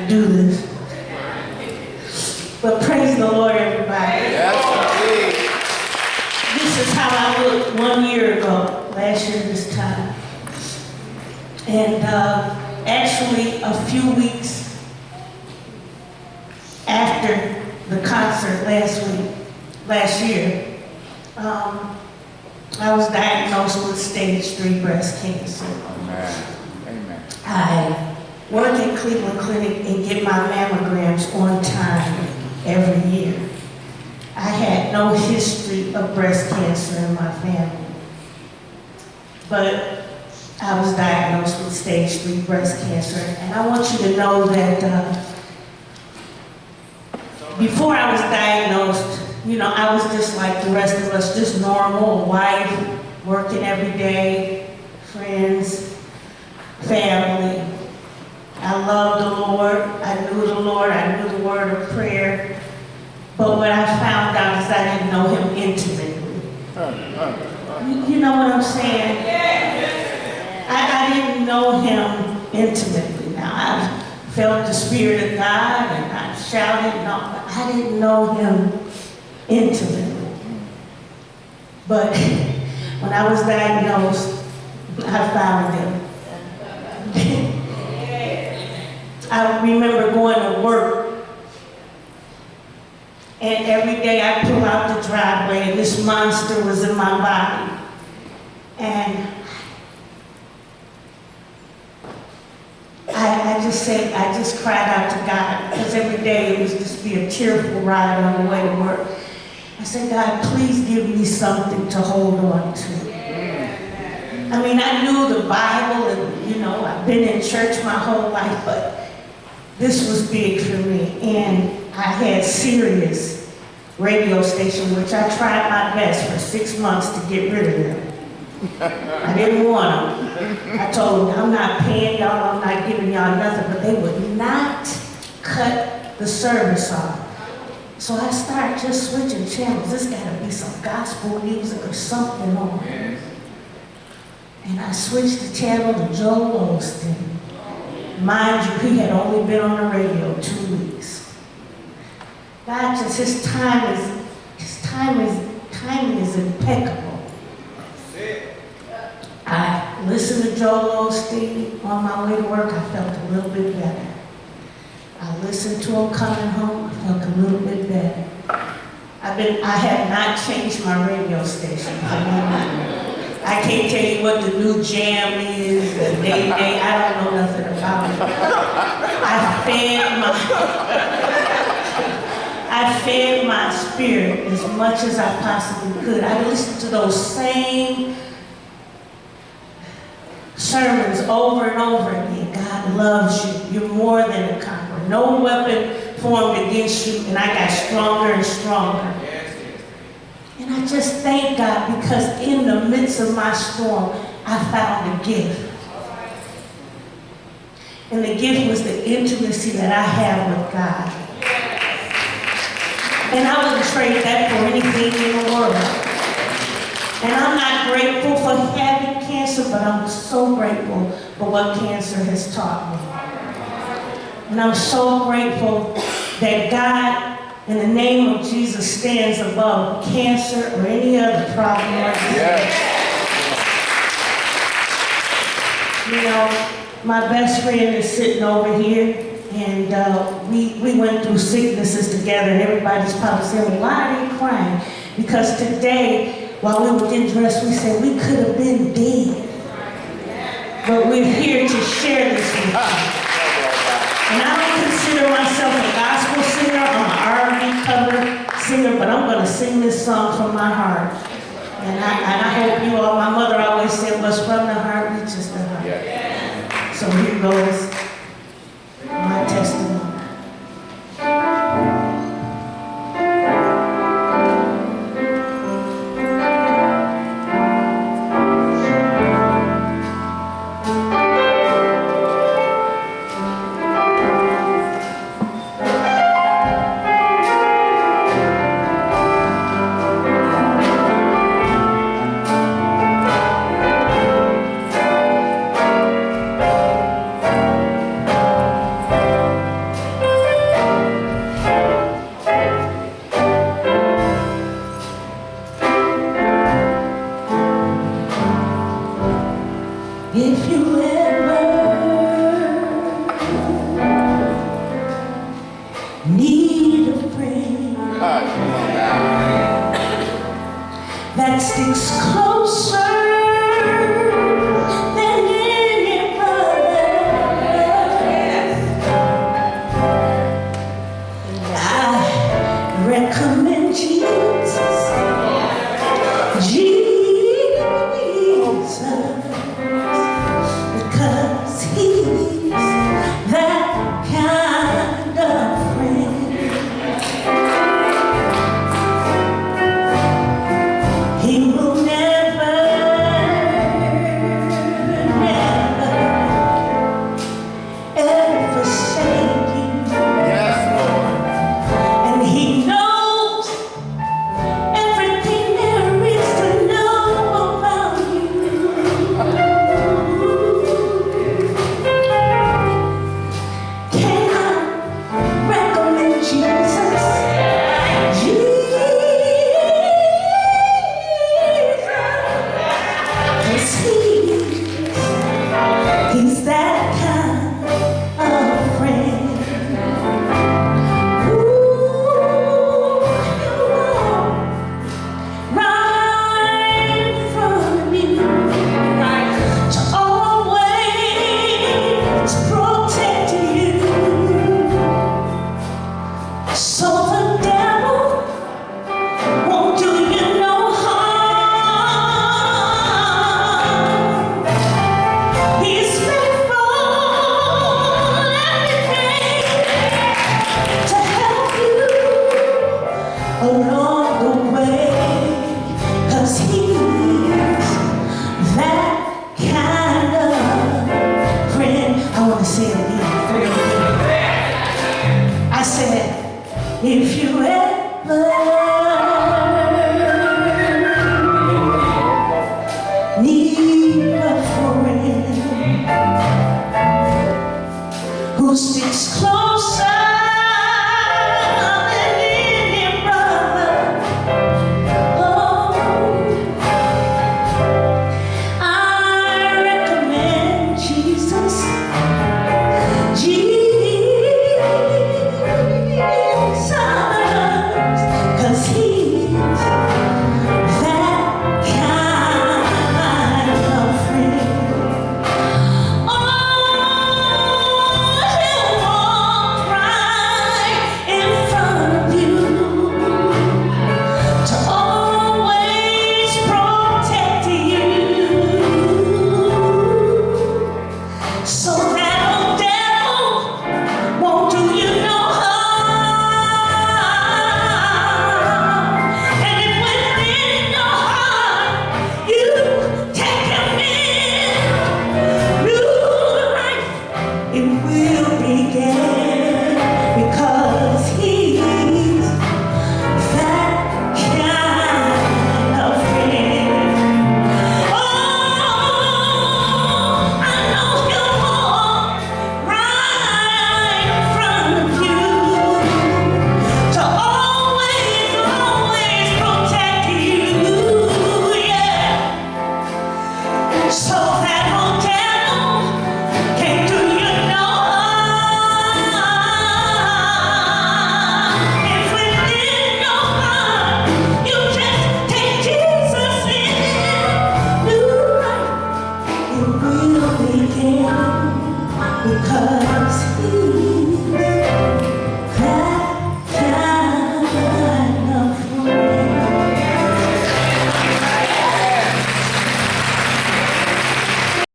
to do this. But praise the Lord, everybody. Yes, indeed. This is how I looked 1 year ago, last year this time. And actually, a few weeks after the concert last year, I was diagnosed with stage 3 breast cancer. Amen. Amen. I work at Cleveland Clinic and get my mammograms on time every year. I had no history of breast cancer in my family, but I was diagnosed with stage 3 breast cancer. And I want you to know that before I was diagnosed, you know, I was just like the rest of us, just normal, wife, working every day, friends, family. I loved the Lord. I knew the Lord. I knew the word of prayer. But what I found out is I didn't know him intimately. You know what I'm saying? I didn't know him intimately. Now, I felt the Spirit of God and I shouted, no, but I didn't know him intimately. But when I was diagnosed, I found him. I remember going to work, and every day I pull out the driveway and this monster was in my body. And I just cried out to God, because every day it was just be a tearful ride on the way to work. I said, God, please give me something to hold on to. I mean, I knew the Bible and, you know, I've been in church my whole life, but this was big for me. And I had Sirius radio station, which I tried my best for 6 months to get rid of them. I didn't want them. I told them, I'm not paying y'all, I'm not giving y'all nothing, but they would not cut the service off. So I started just switching channels. There's gotta be some gospel music or something on. And I switched the channel to Joel Osteen. Mind you, he had only been on the radio 2 weeks. God just, his timing is impeccable. I listened to Joel Osteen on my way to work, I felt a little bit better. I listened to him coming home, I felt a little bit better. I have not changed my radio station. I can't tell you what the new jam is, the day, I don't know nothing about it. I fed my spirit as much as I possibly could. I listened to those same sermons over and over again. God loves you. You're more than a conqueror. No weapon formed against you, and I got stronger and stronger. And I just thank God, because in the midst of my storm, I found a gift. And the gift was the intimacy that I have with God. And I wouldn't trade that for anything in the world. And I'm not grateful for having cancer, but I'm so grateful for what cancer has taught me. And I'm so grateful that God, in the name of Jesus, stands above cancer or any other problem or disease. You know, my best friend is sitting over here, and we went through sicknesses together, and everybody's probably saying, why are they crying? Because today, while we were getting dressed, we said we could have been dead. But we're here to share this with you. And I don't consider myself a gospel singer. I'm an R&B cover singer, but I'm going to sing this song from my heart. And I hope you all, my mother always said, what's from the heart reaches the heart. So here goes my testimony. If you ever need a friend that sticks closer than any brother, I recommend Jesus. Because he's that kind of friend. He will never, never, ever forsake you. Yes, Lord. And he knows everything there is to know about you. Can I recommend Jesus? Jesus, 'cause he's that kind of friend. Ooh, he'll walk right in front of you to always protect you. So the devil won't do you no harm. He's faithful every day to help you along the way, 'cause he's that kind of friend. I want to say it again. I said, if you ever need a friend who sticks closer than any brother, oh, I recommend Jesus. Jesus, 'cause he's that kind of friend. Oh, he'll walk right in front of you to always protect you, so that old devil won't do you no harm. And if within your heart you take him in, new life it will begin, because he's that kind of friend. Oh, I know he'll walk right in front of you to always, always protect you, yeah, so that